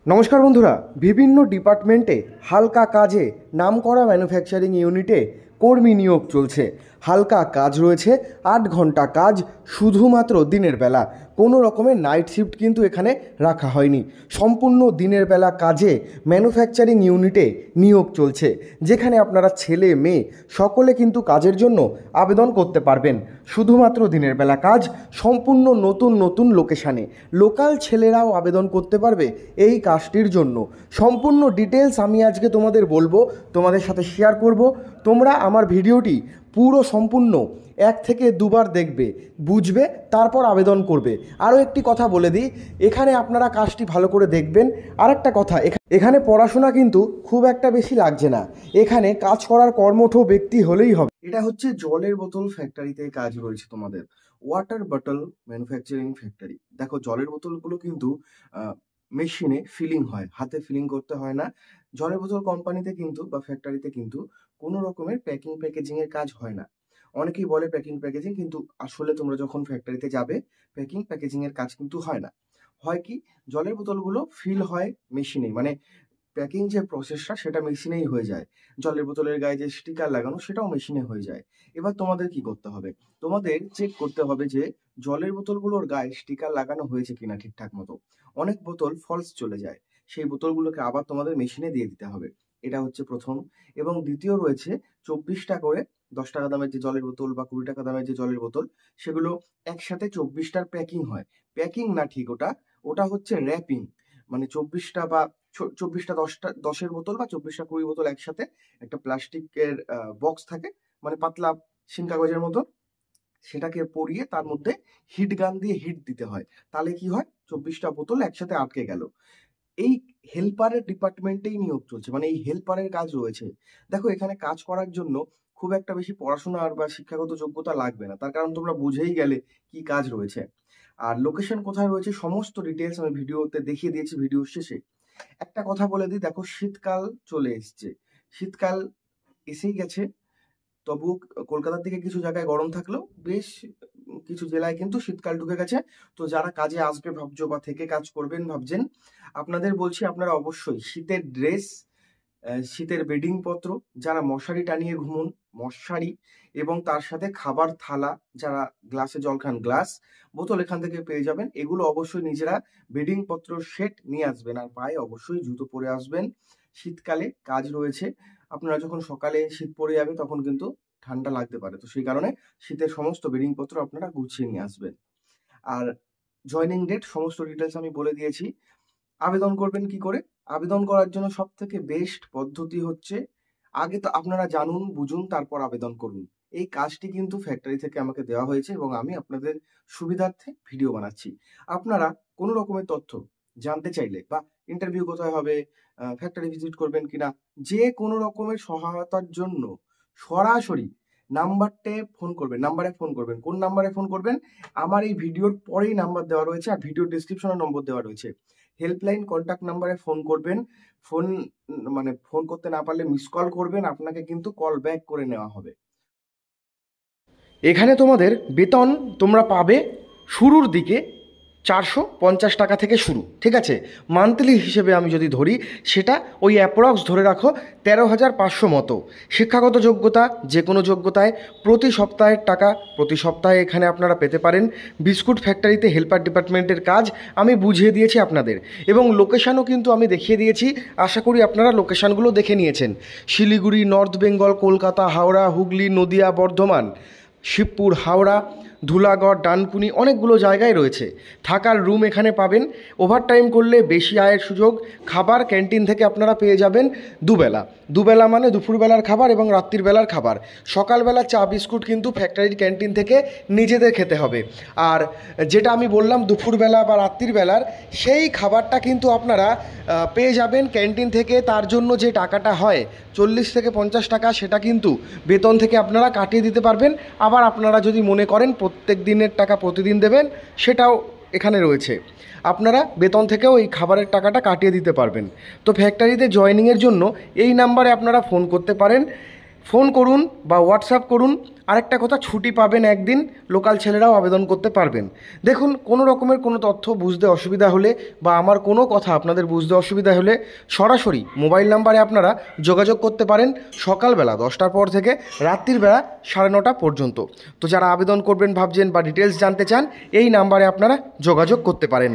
নমস্কার বন্ধুরা, বিভিন্ন ডিপার্টমেন্টে হালকা কাজে নামকরা ম্যানুফ্যাকচারিং ইউনিটে কর্মী নিয়োগ চলছে। হালকা কাজ রয়েছে, 8 ঘন্টা কাজ, শুধুমাত্র দিনের বেলা। কোনো রকমের নাইট শিফট কিন্তু এখানে রাখা হয়নি। সম্পূর্ণ দিনের বেলা কাজে ম্যানুফ্যাকচারিং ইউনিটে নিয়োগ চলছে, যেখানে আপনারা ছেলে মেয়ে সকলে কিন্তু কাজের জন্য আবেদন করতে পারবেন। শুধুমাত্র দিনের বেলা কাজ, সম্পূর্ণ নতুন লোকেশানে। লোকাল ছেলেরাও আবেদন করতে পারবে এই কাজটির জন্য। সম্পূর্ণ ডিটেলস আমি আজকে তোমাদের বলবো, তোমাদের সাথে শেয়ার করব। তোমরা আমার ভিডিওটি পুরো সম্পূর্ণ 1 থেকে 2 বার দেখবে, বুঝবে, তারপর আবেদন করবে। আরও একটি কথা বলে দিই, এখানে আপনারা কাজটি ভালো করে দেখবেন। আর একটা কথা, এখানে পড়াশোনা কিন্তু খুব একটা বেশি লাগছে না। এখানে কাজ করার কর্মঠ ব্যক্তি হলেই হবে। এটা হচ্ছে জলের বোতল ফ্যাক্টরিতে কাজ রয়েছে তোমাদের, ওয়াটার বটল ম্যানুফ্যাকচারিং ফ্যাক্টরি। দেখো, জলের বোতলগুলো কিন্তু মেশিনে ফিলিং হয়, হাতে ফিলিং করতে হয় না। জলের বোতল কোম্পানিতে কিন্তু বা ফ্যাক্টরিতে কিন্তু কোনো রকমের প্যাকেজিং এর কাজ হয় না। অনেকেই বলে প্যাকেজিং, কিন্তু আসলে তোমরা যখন ফ্যাক্টরিতে যাবে, প্যাকেজিং এর কাজ কিন্তু হয় না। হয় কি, জলের বোতলগুলো ফিল হয় মেশিনে, মানে প্যাকিং যে প্রসেসটা সেটা মেশিনেই হয়ে যায়। জলের বোতলের গায়ে যে স্টিকার লাগানো সেটাও মেশিনে হয়ে যায়। এবার তোমাদের কি করতে হবে, তোমাদের চেক করতে হবে যে জলের বোতলগুলোর গায়ে স্টিকার লাগানো হয়েছে কিনা ঠিকঠাক মতো। অনেক বোতল ফলস চলে যায়, সেই বোতলগুলোকে আবার তোমাদের মেশিনে দিয়ে দিতে হবে। এটা হচ্ছে প্রথম। এবং দ্বিতীয় রয়েছে 24টা করে 10 টাকা দামের যে জলের বোতল বা 20 টাকা দামের যে জলের বোতল, সেগুলো একসাথে 24টার প্যাকিং হয়। প্যাকিং না ঠিক, ওটা ওটা হচ্ছে র্যাপিং। মানে 24টা বা 24টা 10এর বোতল বা 24টা 20 বোতল একসাথে একটা প্লাস্টিকের বক্স থাকে, মানে পাতলা শিন কাগজের মতো, সেটাকে পরিয়ে তার মধ্যে হিট গান দিয়ে হিট দিতে হয়। তাহলে কি হয়, 24টা বোতল একসাথে আটকে গেল। এই হেল্পারের ডিপার্টমেন্টেই নিয়োগ চলছে, মানে এই হেল্পারের কাজ রয়েছে। দেখো, এখানে কাজ করার জন্য খুব একটা বেশি পড়াশোনা আর বা শিক্ষাগত যোগ্যতা লাগবে না, তার কারণ তোমরা বুঝেই গেলে কি কাজ রয়েছে। আর লোকেশন কোথায় রয়েছে সমস্ত ডিটেলস আমি ভিডিওতে দেখিয়ে দিয়েছি ভিডিওর শেষে। একটা কথা বলে দিই, দেখো শীতকাল চলে এসছে, শীতকাল এসেই গেছে। তবু কলকাতার দিকে কিছু জায়গায় গরম থাকলেও বেশ কিছু জেলায় কিন্তু শীতকাল ঢুকে গেছে। তো যারা কাজে আসবে ভাবছো বা থেকে কাজ করবেন ভাবছেন, আপনাদের বলছি আপনারা অবশ্যই শীতের ড্রেস, শীতের বেডিং পত্র, যারা মশারি টানিয়ে ঘুমন মশারি, এবং তার সাথে খাবার থালা, যারা গ্লাসে জল খান গ্লাস, বোতল এখান থেকে পেয়ে যাবেন। এগুলো অবশ্যই নিজেরা বেডিং পত্র সেট নিয়ে আসবেন, আর পায়ে অবশ্যই জুতো পরে আসবেন। শীতকালে কাজ রয়েছে, আপনারা যখন সকালে শীত পড়ে যাবে তখন কিন্তু ঠান্ডা লাগতে পারে, তো সেই কারণে শীতের সমস্ত বেডিং পত্র আপনারা গুছিয়ে নিয়ে আসবেন। আর জয়নিং ডেট সমস্ত ডিটেলস আমি বলে দিয়েছি। আবেদন করবেন কি করে, আবেদন করার জন্য সব থেকে বেস্ট পদ্ধতি হচ্ছে, আগে তো আপনারা জানুন বুঝুন তারপর আবেদন করুন। এই কাজটি কিন্তু ফ্যাক্টরি থেকে আমাকে দেওয়া হয়েছে এবং আমি আপনাদের সুবিধার্থে ভিডিও বানাচ্ছি। আপনারা কোনো রকমের তথ্য জানতে চাইলে বা ইন্টারভিউ কোথায় হবে, ফ্যাক্টরি ভিজিট করবেন কিনা, যে কোনো রকমের সহায়তার জন্য সরাসরি নাম্বারে ফোন করবেন। কোন নাম্বারে ফোন করবেন, আমার এই ভিডিওর পরেই নাম্বার দেওয়া রয়েছে, আর ভিডিও ডিসক্রিপশনে নম্বর দেওয়া রয়েছে। হেল্পলাইন কন্ট্যাক্ট নাম্বারে ফোন করবেন। ফোন মানে ফোন করতে না পারলে মিস কল করবেন, আপনাকে কিন্তু কল ব্যাক করে নেওয়া হবে। এখানে তোমাদের বেতন তোমরা পাবে শুরুর দিকে 450 টাকা থেকে শুরু, ঠিক আছে। মান্থলি হিসেবে আমি যদি ধরি, সেটা ওই অ্যাপ্রক্স ধরে রাখো 13,500 মতো। শিক্ষাগত যোগ্যতা যে কোনো যোগ্যতায় প্রতি সপ্তাহের টাকা প্রতি সপ্তাহে এখানে আপনারা পেতে পারেন। বিস্কুট ফ্যাক্টরিতে হেল্পার ডিপার্টমেন্টের কাজ আমি বুঝিয়ে দিয়েছি আপনাদের, এবং লোকেশানও কিন্তু আমি দেখিয়ে দিয়েছি। আশা করি আপনারা লোকেশানগুলো দেখে নিয়েছেন। শিলিগুড়ি, নর্থ বেঙ্গল, কলকাতা, হাওড়া, হুগলি, নদিয়া, বর্ধমান, শিবপুর, হাওড়া, ধুলাগড়, ডানকুনি, অনেকগুলো জায়গায় রয়েছে। থাকার রুম এখানে পাবেন। ওভারটাইম করলে বেশি আয়ের সুযোগ। খাবার ক্যান্টিন থেকে আপনারা পেয়ে যাবেন দুবেলা, মানে দুপুরবেলার খাবার এবং রাত্রির বেলার খাবার। সকালবেলা চা বিস্কুট কিন্তু ফ্যাক্টরির ক্যান্টিন থেকে নিজেদের খেতে হবে। আর যেটা আমি বললাম দুপুরবেলা বা রাত্রির বেলার, সেই খাবারটা কিন্তু আপনারা পেয়ে যাবেন ক্যান্টিন থেকে। তার জন্য যে টাকাটা হয় 40 থেকে 50 টাকা, সেটা কিন্তু বেতন থেকে আপনারা কাটিয়ে দিতে পারবেন। আবার আপনারা যদি মনে করেন প্রত্যেক দিনের টাকা প্রতিদিন দেবেন, সেটাও এখানে রয়েছে। আপনারা বেতন থেকেও এই খাবারের টাকাটা কাটিয়ে দিতে পারবেন। তো ফ্যাক্টরিতে জয়েনিংয়ের জন্য এই নাম্বারে আপনারা ফোন করতে পারেন। ফোন করুন বা হোয়াটসঅ্যাপ করুন। আরেকটা কথা, ছুটি পাবেন একদিন, লোকাল ছেলেরাও আবেদন করতে পারবেন। দেখুন, কোনো রকমের কোনো তথ্য বুঝতে অসুবিধা হলে বা আমার কোনো কথা আপনাদের বুঝতে অসুবিধা হলে সরাসরি মোবাইল নাম্বারে আপনারা যোগাযোগ করতে পারেন সকালবেলা 10টার পর থেকে রাত্রির বেলা 9:30 পর্যন্ত। তো যারা আবেদন করবেন ভাবছেন বা ডিটেলস জানতে চান, এই নাম্বারে আপনারা যোগাযোগ করতে পারেন।